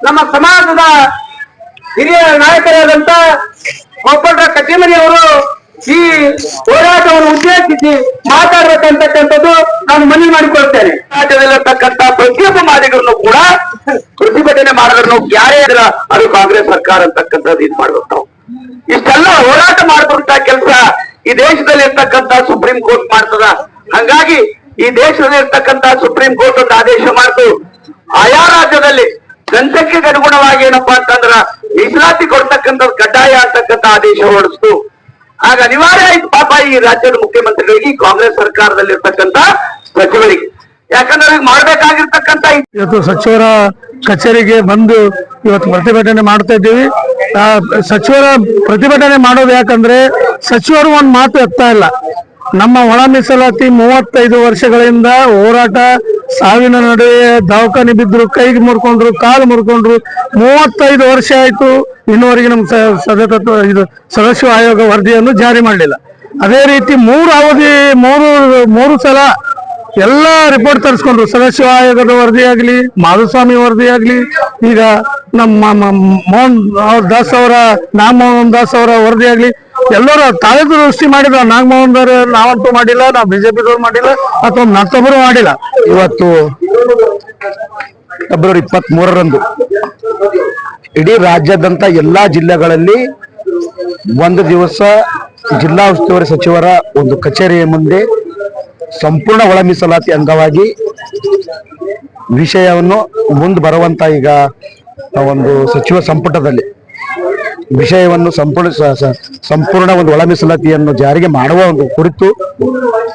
ನಮ್ಮ ಸಮಾಜದ ಹಿರಿಯ ನಾಯಕರಾದಂತ ಗೋಪಾಲರ ಕಟ್ಟಿಮನಿ ಅವರು ಈ ಹೋರಾಟವನ್ನು ಉದ್ದೇಶಿಸಿ ಮಾತಾಡಬೇಕಂತಕ್ಕಂಥದ್ದು ನಾನು ಮನವಿ ಮಾಡಿಕೊಳ್ತೇನೆ. ರಾಜ್ಯದಲ್ಲಿರ್ತಕ್ಕಂಥ ಪ್ರತಿಯೊಬ್ಬ ಮಾದಿಗರನ್ನು ಕೂಡ ಪ್ರತಿಭಟನೆ ಮಾಡಿದ್ರು ಯಾರೇ ಇದ್ರ ಅದು ಕಾಂಗ್ರೆಸ್ ಸರ್ಕಾರ ಅಂತಕ್ಕಂಥದ್ದು ಇದು ಮಾಡ್ಬೇಕು. ನಾವು ಇಷ್ಟೆಲ್ಲ ಹೋರಾಟ ಮಾಡುವಂತ ಕೆಲಸ ಈ ದೇಶದಲ್ಲಿ ಇರ್ತಕ್ಕಂಥ ಸುಪ್ರೀಂ ಕೋರ್ಟ್ ಮಾಡ್ತದ. ಹಂಗಾಗಿ ಈ ದೇಶದಲ್ಲಿ ಇರ್ತಕ್ಕಂಥ ಸುಪ್ರೀಂ ಕೋರ್ಟ್ ಒಂದು ಆದೇಶ ಮಾಡ್ತು, ಆಯಾ ರಾಜ್ಯದಲ್ಲಿ ಜನಸಂಖ್ಯೆಗೆ ಅನುಗುಣವಾಗಿ ಏನಪ್ಪಾ ಅಂತಂದ್ರ ಮೀಸಲಾತಿ ಕೊಡ್ತಕ್ಕಂಥದ್ದು ಕಡ್ಡಾಯ ಅಂತಕ್ಕಂಥ ಆದೇಶ ಹೊರಡಿಸ್ತು. ಆಗ ಅನಿವಾರ್ಯ ಆಯ್ತು ಪಾಪ ಈ ರಾಜ್ಯದ ಮುಖ್ಯಮಂತ್ರಿಗಳಿಗೆ, ಕಾಂಗ್ರೆಸ್ ಸರ್ಕಾರದಲ್ಲಿ ಇರ್ತಕ್ಕಂಥ ಸಚಿವರಿಗೆ. ಯಾಕಂದ್ರೆ ಮಾಡ್ಬೇಕಾಗಿರ್ತಕ್ಕಂಥ ಇವತ್ತು ಸಚಿವರ ಕಚೇರಿಗೆ ಬಂದು ಇವತ್ತು ಪ್ರತಿಭಟನೆ ಮಾಡ್ತಾ ಇದ್ದೀವಿ. ಸಚಿವರ ಪ್ರತಿಭಟನೆ ಮಾಡೋದು ಯಾಕಂದ್ರೆ ಸಚಿವರು ಒಂದು ಮಾತು ಎತ್ತಾ ಇಲ್ಲ. ನಮ್ಮ ಒಳ ಮೀಸಲಾತಿ 35 ವರ್ಷಗಳಿಂದ ಹೋರಾಟ, ಸಾವಿನ ನಡುವೆ ದವಾಖಾನೆ ಬಿದ್ರು, ಕೈಗೆ ಮುರ್ಕೊಂಡ್ರು, ಕಾಲು ಮುರ್ಕೊಂಡ್ರು. 35 ವರ್ಷ ಆಯ್ತು, ಇನ್ನುವರೆಗೆ ನಮ್ಮ ಸದಸ್ಯ ಆಯೋಗ ವರದಿಯನ್ನು ಜಾರಿ ಮಾಡಲಿಲ್ಲ. ಅದೇ ರೀತಿ ಮೂರು ಸಲ ಎಲ್ಲ ರಿಪೋರ್ಟ್ ತರಿಸ್ಕೊಂಡ್ರು. ಸದಸ್ಯ ಆಯೋಗದ ವರದಿ ಆಗ್ಲಿ, ಮಾಧುಸ್ವಾಮಿ ವರದಿ ಆಗ್ಲಿ, ಈಗ ನಮ್ಮ ನಾಗಮೋಹನ್ ದಾಸ್ ಅವರ ವರದಿ ಆಗ್ಲಿ, ಎಲ್ಲರೂ ತಾವೇದು ದೃಷ್ಟಿ ಮಾಡಿದ. ನಾಗಮೋಹನ್ ದರ್ ನಾವಂತೂ ಮಾಡಿಲ್ಲ, ನಾವು ಬಿಜೆಪಿದವ್ರು ಮಾಡಿಲ್ಲ, ಅಥವಾ ಮತ್ತೊಬ್ಬರು ಮಾಡಿಲ್ಲ. ಇವತ್ತು ಫೆಬ್ರವರಿ 23ರಂದು ಇಡೀ ರಾಜ್ಯದಂತ ಎಲ್ಲಾ ಜಿಲ್ಲೆಗಳಲ್ಲಿ ಒಂದು ದಿವಸ ಜಿಲ್ಲಾ ಉಸ್ತುವಾರಿ ಸಚಿವರ ಒಂದು ಕಚೇರಿಯ ಮುಂದೆ ಸಂಪೂರ್ಣ ಒಳ ಮೀಸಲಾತಿ ಅಂಗವಾಗಿ ವಿಷಯವನ್ನು ಮುಂದೆ ಬರುವಂತ ಈಗ ಒಂದು ಸಚಿವ ಸಂಪುಟದಲ್ಲಿ ವಿಷಯವನ್ನು ಸಂಪೂರ್ಣ ಒಂದು ಒಳ ಮೀಸಲಾತಿಯನ್ನು ಜಾರಿಗೆ ಮಾಡುವ ಒಂದು ಕುರಿತು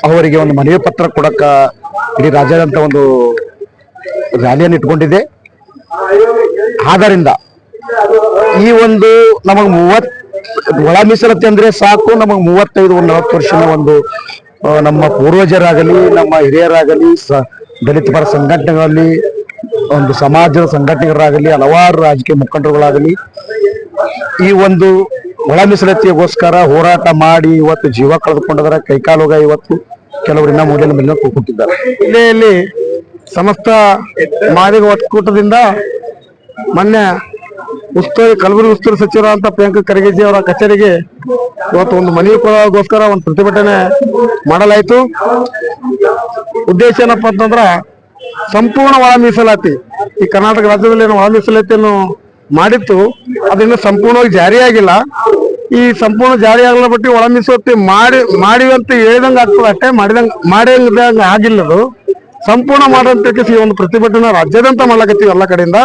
ಅವರಿಗೆ ಒಂದು ಮನವಿ ಪತ್ರ ಕೊಡಕ ಇಡೀ ರಾಜ್ಯಾದ್ಯಂತ ಒಂದು ರ್ಯಾಲಿಯನ್ನು ಇಟ್ಕೊಂಡಿದೆ. ಆದ್ದರಿಂದ ಈ ಒಂದು ನಮಗ್ 30 ಒಳ ಮೀಸಲಾತಿ ಅಂದ್ರೆ ಸಾಕು, ನಮಗ್ 35-40 ವರ್ಷದ ಒಂದು ನಮ್ಮ ಪೂರ್ವಜರಾಗಲಿ, ನಮ್ಮ ಹಿರಿಯರಾಗಲಿ, ದಲಿತ ಪರ ಸಂಘಟನೆಗಳಲ್ಲಿ, ಒಂದು ಸಮಾಜದ ಸಂಘಟನೆಗಳಾಗಲಿ, ಹಲವಾರು ರಾಜಕೀಯ ಮುಖಂಡರುಗಳಾಗಲಿ ಈ ಒಂದು ಒಳ ಮೀಸಲಾತಿಗೋಸ್ಕರ ಹೋರಾಟ ಮಾಡಿ ಇವತ್ತು ಜೀವ ಕಳೆದುಕೊಂಡಿದ್ದಾರೆ. ಕೈಕಾಲೋಗ ಇವತ್ತು ಕೆಲವರು ಇನ್ನ ಮೂಲೆಯಲ್ಲಿ ಕೂತಿದ್ದಾರೆ. ಜಿಲ್ಲೆಯಲ್ಲಿ ಸಮಸ್ತ ಮಾದಿಗ ಒಕ್ಕೂಟದಿಂದ ಮೊನ್ನೆ ಕಲಬುರಗಿ ಉಸ್ತುವಾರಿ ಸಚಿವರಾದಂತ ಪ್ರಿಯಾಂಕ ಖರ್ಗೆಜಿ ಅವರ ಕಚೇರಿಗೆ ಇವತ್ತು ಒಂದು ಮನವಿಗೋಸ್ಕರ ಒಂದು ಪ್ರತಿಭಟನೆ ಮಾಡಲಾಯಿತು. ಉದ್ದೇಶ ಏನಪ್ಪಾ ಅಂತಂದ್ರ ಸಂಪೂರ್ಣ ಒಳ ಮೀಸಲಾತಿ, ಈ ಕರ್ನಾಟಕ ರಾಜ್ಯದಲ್ಲಿ ಒಳ ಮೀಸಲಾತಿಯನ್ನು ಮಾಡಿತ್ತು, ಅದನ್ನು ಸಂಪೂರ್ಣವಾಗಿ ಜಾರಿಯಾಗಿಲ್ಲ. ಈ ಸಂಪೂರ್ಣ ಜಾರಿಯಾಗಲ್ಲ ಬಟ್ಟಿ ಒಳ ಮೀಸಲಾತಿ ಮಾಡಿವಂತ ಹೇಳಿದಂಗ ಆಗ್ತದೆ ಅಷ್ಟೇ, ಮಾಡಿದಂಗ ಆಗಿಲ್ಲದು. ಸಂಪೂರ್ಣ ಮಾಡುವಂತ ಒಂದು ಪ್ರತಿಭಟನೆ ರಾಜ್ಯಾದ್ಯಂತ ಮಾಡ್ಲಕತ್ತೀವಿ ಎಲ್ಲ ಕಡೆಯಿಂದ.